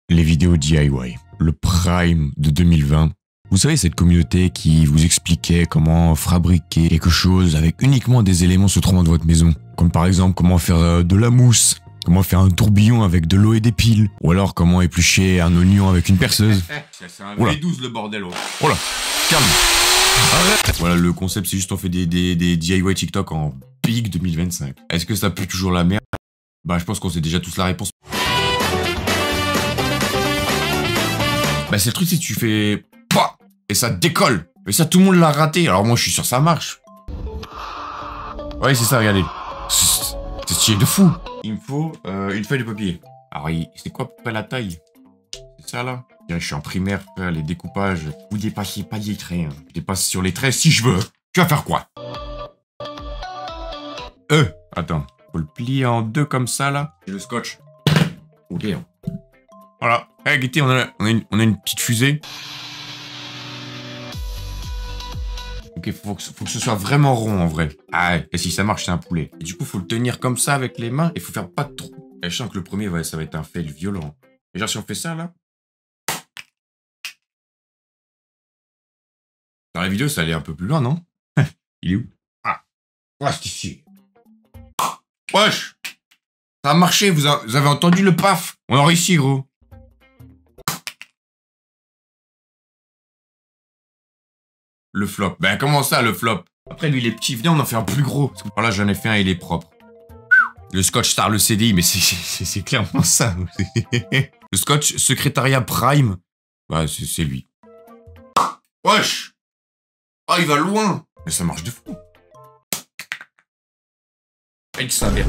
les vidéos DIY, le prime de 2020. Vous savez, cette communauté qui vous expliquait comment fabriquer quelque chose avec uniquement des éléments se trouvant dans votre maison. Comme par exemple, comment faire de la mousse, comment faire un tourbillon avec de l'eau et des piles, ou alors comment éplucher un oignon avec une perceuse. C'est un V12 le bordel. Oh là, calme. Arrête. Voilà, le concept, c'est juste on fait des DIY TikTok en pic 2025. Est-ce que ça pue toujours la merde? Bah, je pense qu'on sait déjà tous la réponse. Bah, c'est le truc, si tu fais... Et ça décolle. Et ça, tout le monde l'a raté. Alors moi, je suis sûr que ça marche. Ouais, c'est ça, regardez. C'est stylé de fou. Il me faut une feuille de papier. Alors, c'est quoi à peu près la taille? C'est ça, là? Je suis en primaire, frère, les découpages. Vous dépassez pas les traits. Hein. Je dépasse sur les traits si je veux. Tu vas faire quoi? Attends. Faut le plier en deux comme ça, là. Et le scotch. Ok. Voilà. Eh, hey, Guité, on a une petite fusée. Ok, faut que ce soit vraiment rond en vrai. Ah, et si ça marche, c'est un poulet. Et du coup, faut le tenir comme ça avec les mains et faut faire pas de trou. Et je sens que le premier, ça va être un fail violent. Et genre, si on fait ça là. Dans la vidéo, ça allait un peu plus loin, non? Il est où? Ah, ouais, c'est ici. Wesh! Ça a marché, vous avez entendu le paf? On a réussi, gros. Le flop. Ben comment ça, le flop? Après, lui, il est petit. Venez, on en fait un plus gros. Parce que voilà, j'en ai fait un, il est propre. Le scotch Star, le CDI, mais c'est clairement ça. Le scotch secrétariat Prime. Bah, c'est lui. Wesh! Ah, il va loin! Mais ça marche de fou. Avec sa mère.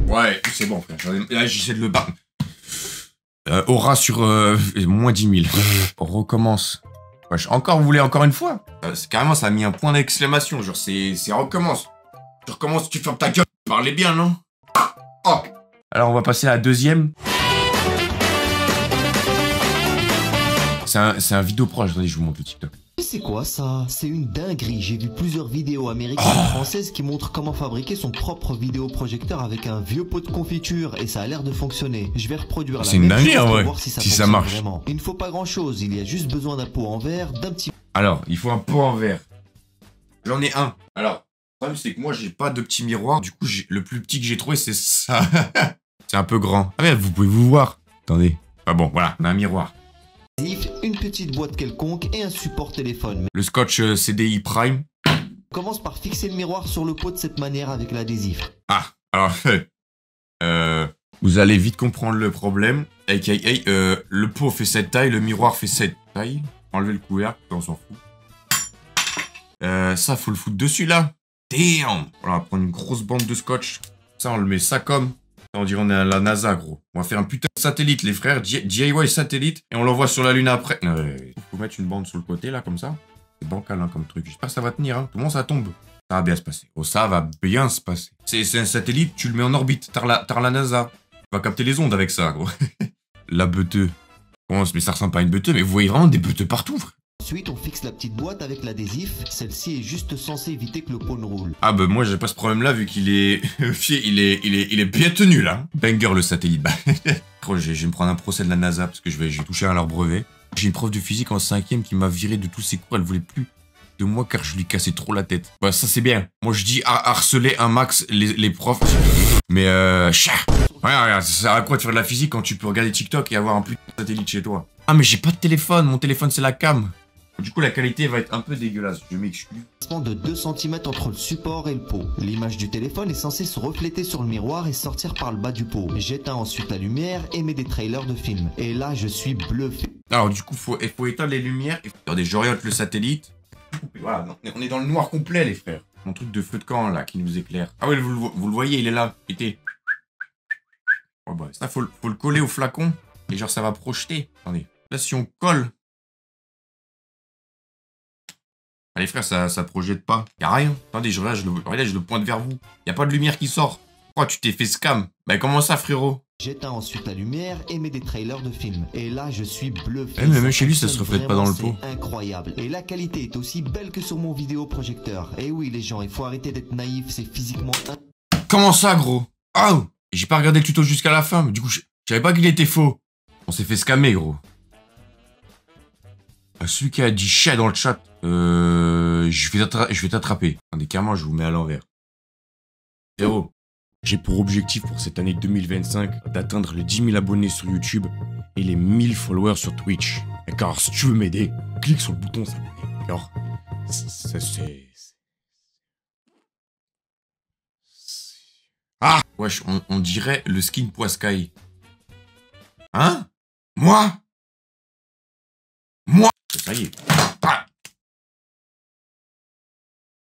Ouais, c'est bon, frère. Là, j'essaie de le battre. Aura sur moins 10 000. On recommence. Wesh, encore, vous voulez encore une fois? Carrément, ça a mis un point d'exclamation. Genre, c'est recommence. Tu recommences, tu fermes ta gueule. Parlez bien, non? Oh. Alors, on va passer à la deuxième. C'est un vidéo proche. Attendez, je vous montre le TikTok. C'est quoi ça? C'est une dinguerie. J'ai vu plusieurs vidéos américaines et françaises qui montrent comment fabriquer son propre vidéoprojecteur avec un vieux pot de confiture et ça a l'air de fonctionner. Je vais reproduire la même chose pour voir si ça marche. Vraiment. Il ne faut pas grand chose, il y a juste besoin d'un pot en verre, d'un petit... Alors, il faut un pot en verre. J'en ai un. Alors, le problème c'est que moi j'ai pas de petit miroir. Du coup, le plus petit que j'ai trouvé c'est ça. C'est un peu grand. Ah mais vous pouvez vous voir. Attendez. Ah bon, voilà, on a un miroir. Une petite boîte quelconque et un support téléphone. Le scotch CDI Prime. On commence par fixer le miroir sur le pot de cette manière avec l'adhésif. Ah, alors, vous allez vite comprendre le problème. Le pot fait cette taille, le miroir fait cette taille. Enlevez le couvercle, on s'en fout. Ça, faut le foutre dessus, là. Damn! Voilà, on va prendre une grosse bande de scotch. Ça, on le met ça comme... On dirait on est à la NASA, gros. On va faire un putain de satellite, les frères. DIY satellite. Et on l'envoie sur la Lune après. Faut mettre une bande sur le côté, là, comme ça. C'est bancal, hein, comme truc. J'espère que ça va tenir, hein. Tout le monde, ça tombe. Ça va bien se passer. Oh, ça va bien se passer. C'est un satellite, tu le mets en orbite. T'as la NASA. Tu vas capter les ondes avec ça, gros. La beuteux. Bon, mais ça ressemble pas à une beuteux, mais vous voyez vraiment des beuteux partout, frère. Ensuite, on fixe la petite boîte avec l'adhésif. Celle-ci est juste censée éviter que le pot ne roule. Ah bah moi j'ai pas ce problème-là vu qu'il est... il est bien tenu là. Banger le satellite. Je vais me prendre un procès de la NASA parce que je vais toucher à leur brevet. J'ai une prof de physique en 5e qui m'a viré de tous ses cours. Elle voulait plus de moi car je lui cassais trop la tête. Bah ça c'est bien. Moi je dis harceler un max les profs. Mais regarde, ça sert à quoi de faire de la physique quand tu peux regarder TikTok et avoir un putain de satellite chez toi? Ah mais j'ai pas de téléphone. Mon téléphone c'est la cam. Du coup, la qualité va être un peu dégueulasse, je m'excuse. De 2 cm entre le support et le pot. L'image du téléphone est censée se refléter sur le miroir et sortir par le bas du pot. J'éteins ensuite la lumière et mets des trailers de films. Et là, je suis bluffé. Alors du coup, faut éteindre les lumières. Regardez, j'oriente le satellite. Voilà, on est dans le noir complet, les frères. Mon truc de feu de camp, là, qui nous éclaire. Ah ouais, vous le voyez, il est là. Oh bah, ça, faut le coller au flacon. Et genre, ça va projeter. Attendez. Là, si on colle... Allez frère, ça projette pas. Y'a rien. Attendez, je le pointe vers vous. Y'a pas de lumière qui sort. Pourquoi tu t'es fait scam? Bah comment ça frérot? J'éteins ensuite la lumière et mets des trailers de films. Et là, je suis bluffé. Mais même chez lui, ça se reflète pas dans le pot. C'est incroyable. Et la qualité est aussi belle que sur mon vidéoprojecteur. Et oui les gens, il faut arrêter d'être naïf, c'est physiquement... Comment ça gros? Oh! J'ai pas regardé le tuto jusqu'à la fin. Du coup, je savais pas qu'il était faux. On s'est fait scammer, gros. Celui qui a dit chat dans le chat, je vais t'attraper. Attendez, carrément, je vous mets à l'envers. Frérot, j'ai pour objectif pour cette année 2025 d'atteindre les 10 000 abonnés sur YouTube et les 1000 followers sur Twitch. D'accord, si tu veux m'aider, clique sur le bouton s'abonner. D'accord, c'est... Ah, wesh, on dirait le skin Poiscaille. Hein? Moi? Ça y est. Ah.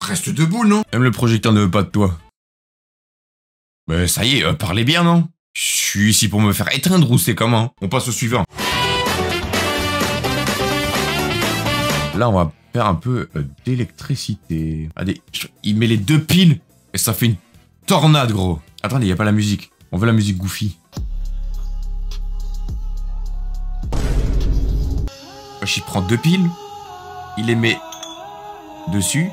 Reste debout, non? Même le projecteur ne veut pas de toi. Ben ça y est, parlez bien, non? Je suis ici pour me faire éteindre ou c'est comment? On passe au suivant. Là, on va faire un peu d'électricité. Allez, il met les 2 piles et ça fait une tornade, gros. Attendez, il n'y a pas la musique. On veut la musique Goofy. Il prend 2 piles, il les met dessus.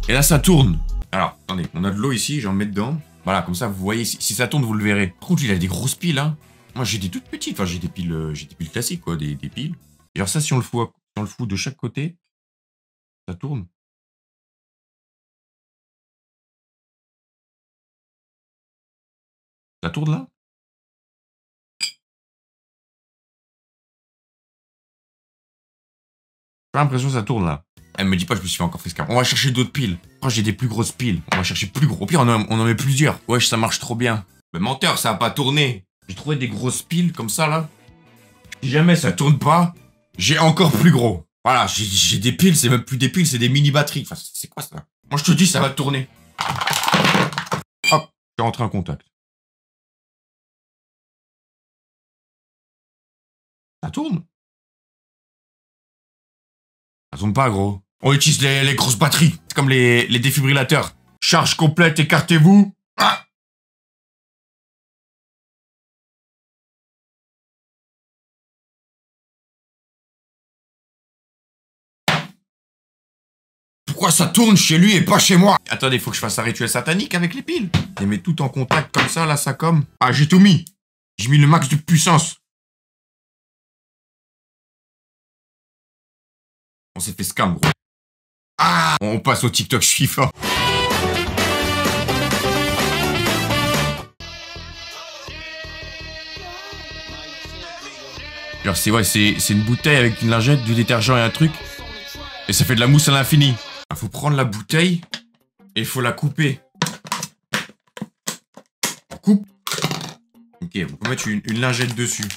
Et là, ça tourne. Alors, attendez, on a de l'eau ici, j'en mets dedans. Voilà, comme ça, vous voyez, si ça tourne, vous le verrez. Par contre, il a des grosses piles, hein. Moi, j'ai des toutes petites. Enfin, j'ai des piles classiques, quoi, des piles. Et alors ça, si on le fout de chaque côté, ça tourne. Ça tourne là? J'ai l'impression que ça tourne là. Elle me dit pas que je me suis fait encore fait scam. On va chercher d'autres piles. Oh, j'ai des plus grosses piles. On va chercher plus gros. Au pire, on en met plusieurs. Wesh, ça marche trop bien. Mais menteur, ça a pas tourné. J'ai trouvé des grosses piles comme ça là. Si jamais ça tourne pas, j'ai encore plus gros. Voilà, j'ai des piles, c'est même plus des piles, c'est des mini batteries. Enfin, c'est quoi ça? Moi, je te dis, ça va tourner. Hop, je suis rentré en contact. Ça tourne. Ça tourne pas, gros. On utilise les grosses batteries. C'est comme les défibrillateurs. Charge complète, écartez-vous. Ah. Pourquoi ça tourne chez lui et pas chez moi? Attendez, faut que je fasse un rituel satanique avec les piles. Les mets tout en contact comme ça, là, ça comme... Ah, j'ai tout mis. J'ai mis le max de puissance. On s'est fait scam, gros. Ah, on passe au TikTok suivant. Alors c'est une bouteille avec une lingette, du détergent et un truc. Et ça fait de la mousse à l'infini. Il faut prendre la bouteille et il faut la couper. On coupe. Ok, on peut mettre une lingette dessus.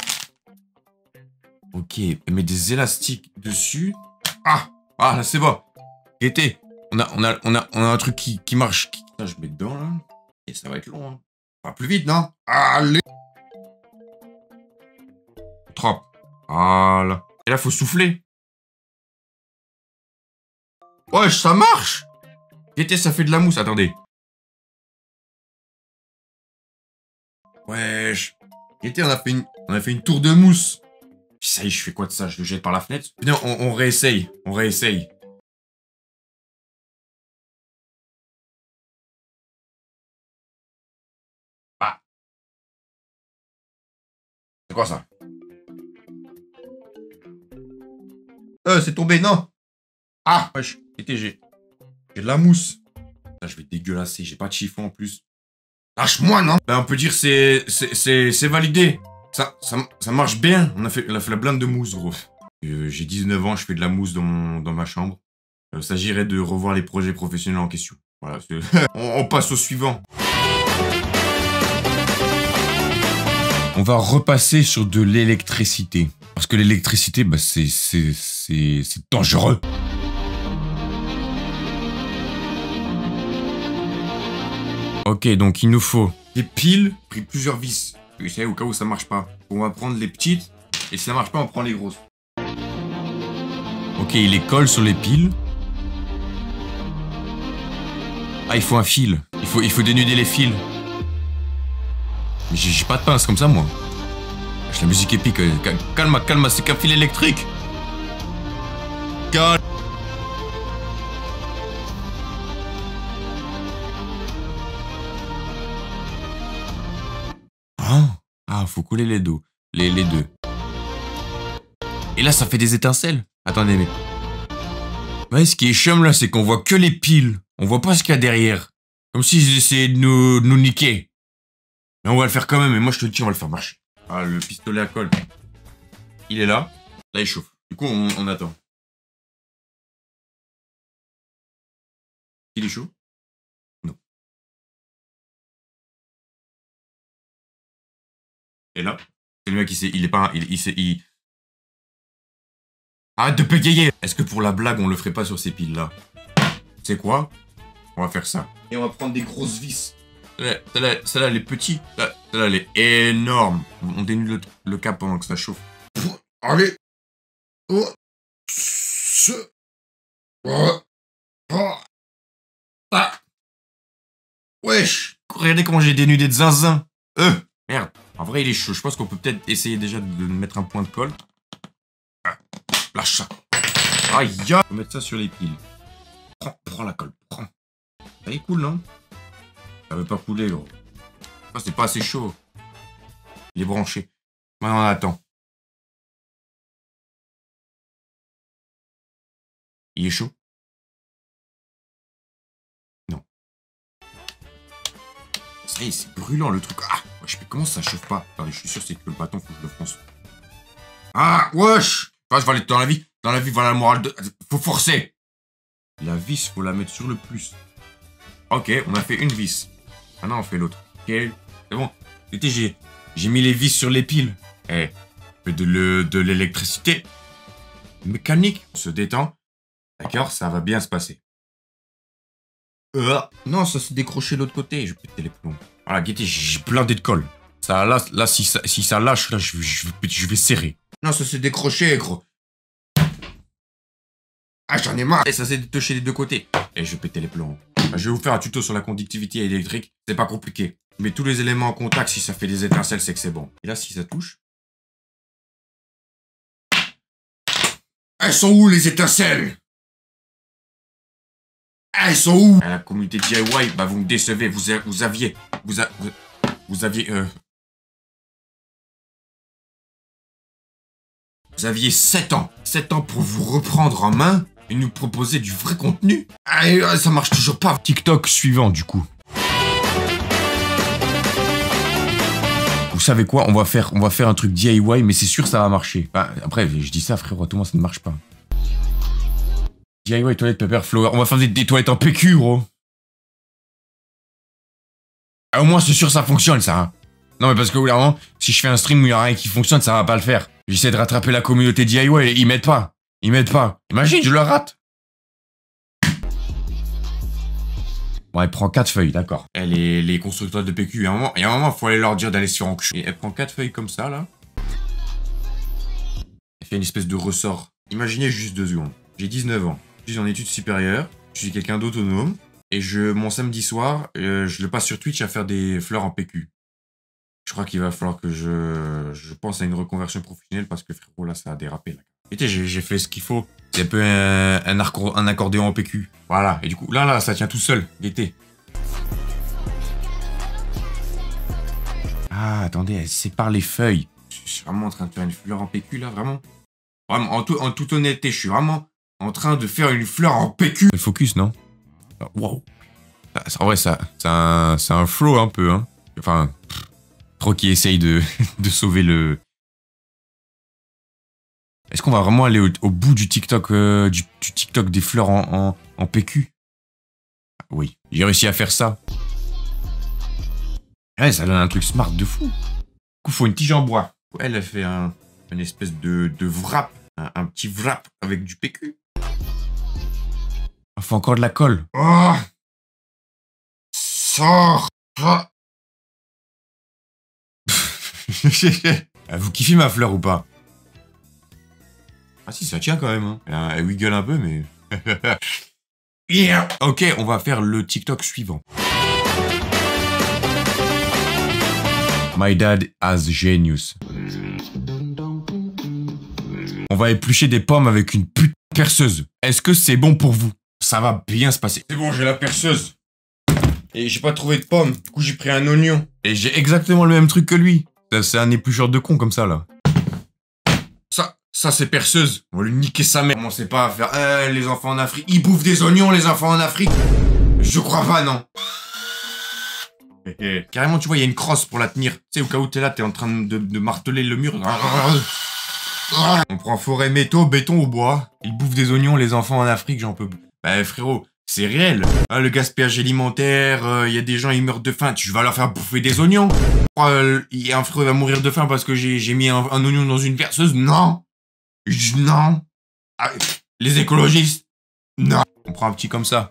Ok, met des élastiques dessus. Ah, là c'est bon. Gaieté, on a un truc qui marche. Ça, je mets dedans là. Et ça va être long. Hein. Pas plus vite, non? Allez. Trop. Voilà. Et là, faut souffler. Wesh, ça marche! Gaieté, ça fait de la mousse. Attendez. Wesh. Gaieté, on a fait une tour de mousse. Ça y est, je fais quoi de ça? Je le jette par la fenêtre? Non, on réessaye. On réessaye. Ah. C'est quoi ça? C'est tombé, non? Ah, wesh. J'ai de la mousse. Là, je vais dégueulasser. J'ai pas de chiffon en plus. Lâche-moi, non? Ben, on peut dire c'est validé. Ça marche bien. On a fait la blinde de mousse, gros. J'ai 19 ans, je fais de la mousse dans ma chambre. Il s'agirait de revoir les projets professionnels en question. Voilà. On passe au suivant. On va repasser sur de l'électricité. Parce que l'électricité, bah, c'est dangereux. Ok, donc il nous faut des piles, pris plusieurs vis. Vous savez, au cas où ça marche pas. On va prendre les petites, et si ça marche pas, on prend les grosses. Ok, il les colle sur les piles. Ah, il faut un fil. Il faut dénuder les fils. Mais j'ai pas de pince comme ça, moi. La musique épique. Calme, c'est qu'un fil électrique. Calme. faut coller les deux. Les deux. Et là, ça fait des étincelles. Attendez, mais... Ouais, ce qui est chum, là, c'est qu'on voit que les piles. On voit pas ce qu'il y a derrière. Comme s'ils essayaient de nous niquer. Mais on va le faire quand même. Et moi, je te le dis, on va le faire marcher. Ah, le pistolet à colle. Il est là. Là, il chauffe. Du coup, on attend. Il est chaud? Non. Et là, c'est le mec, il est pas... Arrête de bégayer! Est-ce que pour la blague, on le ferait pas sur ces piles-là? C'est quoi? On va faire ça. Et on va prendre des grosses vis. Celle-là, elle est petite. Celle-là, elle est énorme. On dénude le cap pendant que ça chauffe. Allez! Wesh! Regardez comment j'ai dénudé de zinzin. Merde. En vrai, il est chaud. Je pense qu'on peut peut-être essayer déjà de mettre un point de colle. Lâche ça. Aïe! On va mettre ça sur les piles. Prends la colle. Prends. Ça est cool, non? Ça veut pas couler, gros. Oh, c'est pas assez chaud. Il est branché. Maintenant, on attend. Il est chaud? Non. Ça y est, c'est brûlant, le truc. Ah! Wesh, mais comment ça chauffe pas? Attendez, je suis sûr c'est que le bâton, faut que je le fonce. Ah! Wesh! Enfin, je vais aller dans la vie. Dans la vie, voilà la morale de... Faut forcer! La vis, faut la mettre sur le plus. Ok, on a fait une vis. Maintenant, on fait l'autre. Ok, c'est bon. Écoutez, j'ai mis les vis sur les piles. Eh, de l'électricité. Mécanique. On se détend. D'accord, ça va bien se passer. Non, ça s'est décroché de l'autre côté. Je vais péter les plombs. Voilà, guettez, j'ai blindé de colle. Ça, là, si ça lâche, là, je vais serrer. Non, ça s'est décroché, gros. Ah, j'en ai marre. Et ça s'est détaché des deux côtés. Et je vais péter les plombs. Je vais vous faire un tuto sur la conductivité électrique. C'est pas compliqué. Je mets tous les éléments en contact. Si ça fait des étincelles, c'est que c'est bon. Et là, si ça touche... Elles sont où, les étincelles? Elles sont où? À la communauté DIY, bah vous me décevez. Vous aviez 7 ans. 7 ans pour vous reprendre en main et nous proposer du vrai contenu. Ah, ça marche toujours pas. TikTok suivant, du coup. Vous savez quoi? On va faire un truc DIY, mais c'est sûr ça va marcher. Enfin, après, je dis ça, frérot, tout le monde, ça ne marche pas. DIY toilette paper flower. On va faire des toilettes en PQ, gros. Ah, au moins, c'est sûr ça fonctionne, ça. Hein. Non, mais parce que, vraiment, si je fais un stream où il n'y a rien qui fonctionne, ça va pas le faire. J'essaie de rattraper la communauté DIY et ils m'aident pas. Ils m'aident pas. Imagine, je le rate. Bon, elle prend 4 feuilles, d'accord. Les constructeurs de PQ, il y a un moment, il faut aller leur dire d'aller se faire enculer. Et elle prend 4 feuilles comme ça, là. Elle fait une espèce de ressort. Imaginez juste 2 secondes. J'ai 19 ans. Je suis en études supérieures. Je suis quelqu'un d'autonome. Et mon samedi soir, je le passe sur Twitch à faire des fleurs en PQ. Je crois qu'il va falloir que je pense à une reconversion professionnelle parce que, frérot, là, ça a dérapé, là. Et tu sais, j'ai fait ce qu'il faut. C'est un peu un accordéon en PQ. Voilà. Et du coup, là, ça tient tout seul. L'été. Ah, attendez, elle sépare les feuilles. Je suis vraiment en train de faire une fleur en PQ, là, vraiment. Vraiment, en toute honnêteté, je suis vraiment en train de faire une fleur en PQ. Le focus, non? Wow. En vrai, c'est un flow un peu, hein. Enfin, trop qui essaye de sauver le... Est-ce qu'on va vraiment aller au bout du TikTok, du TikTok des fleurs en PQ? Oui, j'ai réussi à faire ça. Ouais, ça donne un truc smart de fou. Du coup, faut une tige en bois. Elle a fait une espèce de wrap, un petit wrap avec du PQ. Il faut encore de la colle. Oh, sors. Vous kiffez ma fleur ou pas? Ah si, ça tient quand même. Hein. Elle wiggle un peu, mais... Yeah. Ok, on va faire le TikTok suivant. My dad has genius. On va éplucher des pommes avec une putain de perceuse. Est-ce que c'est bon pour vous? Ça va bien se passer. C'est bon, j'ai la perceuse. Et j'ai pas trouvé de pommes. Du coup, j'ai pris un oignon. Et j'ai exactement le même truc que lui. C'est un éplucheur de con comme ça, là. Ça c'est perceuse. On va lui niquer sa mère. Commencez pas à faire les enfants en Afrique. Ils bouffent des oignons, les enfants en Afrique. Je crois pas, non. Carrément, tu vois, il y a une crosse pour la tenir. Tu sais, au cas où t'es là, t'es en train de marteler le mur. On prend forêt, métaux, béton ou bois. Ils bouffent des oignons, les enfants en Afrique, j'en peux plus. Bah frérot, c'est réel. Ah, le gaspillage alimentaire, il y a des gens, ils meurent de faim. Tu vas leur faire bouffer des oignons. Il y a un frérot qui va mourir de faim parce que j'ai mis un oignon dans une perceuse. Non. Non. Ah, les écologistes. Non. On prend un petit comme ça.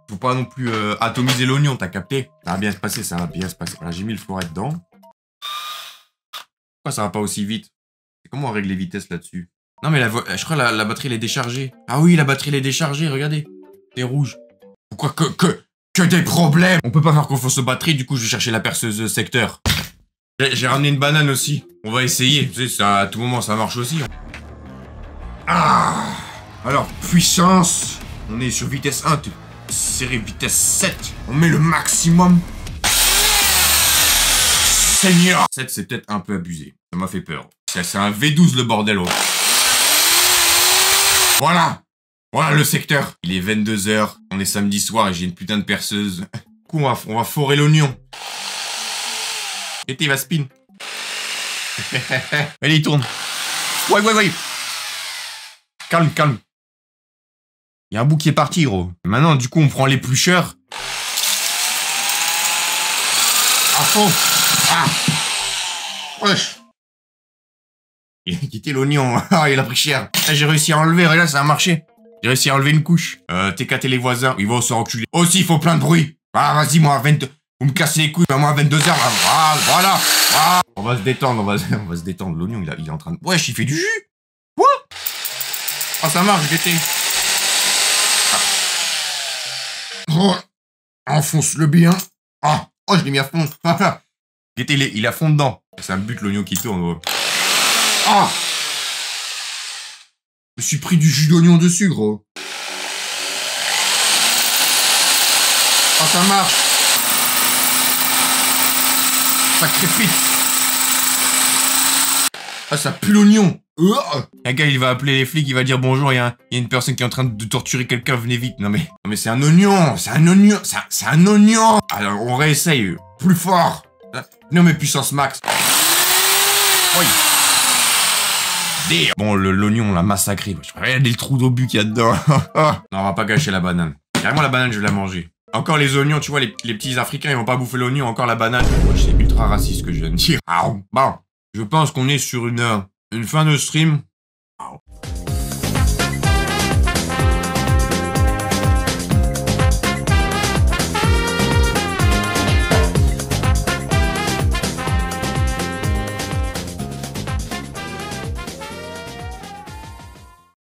Faut pas non plus atomiser l'oignon, t'as capté? Ça va bien se passer, ça va bien se passer. Voilà, j'ai mis le floret dedans. Pourquoi ça va pas aussi vite? Comment on règle les vitesses là-dessus? Non mais je crois la batterie elle est déchargée. Ah oui, la batterie elle est déchargée, regardez. C'est rouge. Pourquoi que des problèmes? On peut pas faire confiance aux batteries, du coup je vais chercher la perceuse secteur. J'ai ramené une banane aussi. On va essayer. Tu sais, à tout moment ça marche aussi. Ah. Alors, puissance. On est sur vitesse 1. Série vitesse 7. On met le maximum. Seigneur. 7 c'est peut-être un peu abusé. Ça m'a fait peur. C'est un V12 le bordel. Oh. Voilà. Voilà le secteur. Il est 22 h. On est samedi soir et j'ai une putain de perceuse. Du coup on va forer l'oignon. Et il va spin. Allez il tourne. Ouais. Calme. Il y a un bout qui est parti, gros. Maintenant, du coup, on prend l'éplucheur. À fond. Ah. Wesh. Il a quitté l'oignon. Ah, il a pris cher. J'ai réussi à enlever. Regarde, ça a marché. J'ai réussi à enlever une couche. T'éclater les voisins. Ils vont se reculer. Aussi, il faut plein de bruit. Ah, vas-y, moi, 22... Vous me cassez les couilles. Moi, à 22 h. Voilà. Ah. On va se détendre. On va se détendre. L'oignon, il est en train de... Wesh, il fait du jus. Quoi? Ah, ça marche, GT. Oh, enfonce-le bien. Ah, oh, je l'ai mis à fond. Il est à fond dedans. C'est un but l'oignon qui tourne, gros. Ah, je me suis pris du jus d'oignon dessus, gros. Ah, ça marche. Ça crépite. Ah, ça pue l'oignon. Un gars, il va appeler les flics, il va dire bonjour, il y a une personne qui est en train de torturer quelqu'un, venez vite. Non mais c'est un oignon, c'est un oignon. Alors on réessaye, plus fort. Non mais puissance max. Oui. Bon, l'oignon, on l'a massacré. Regardez le trou d'obus qu'il y a dedans. Non, on va pas gâcher la banane. Carrément la banane, je vais la manger. Encore les oignons, tu vois, les petits Africains, ils vont pas bouffer l'oignon, encore la banane. C'est ultra raciste ce que je viens de dire. Ah, bon, je pense qu'on est sur une fin de stream.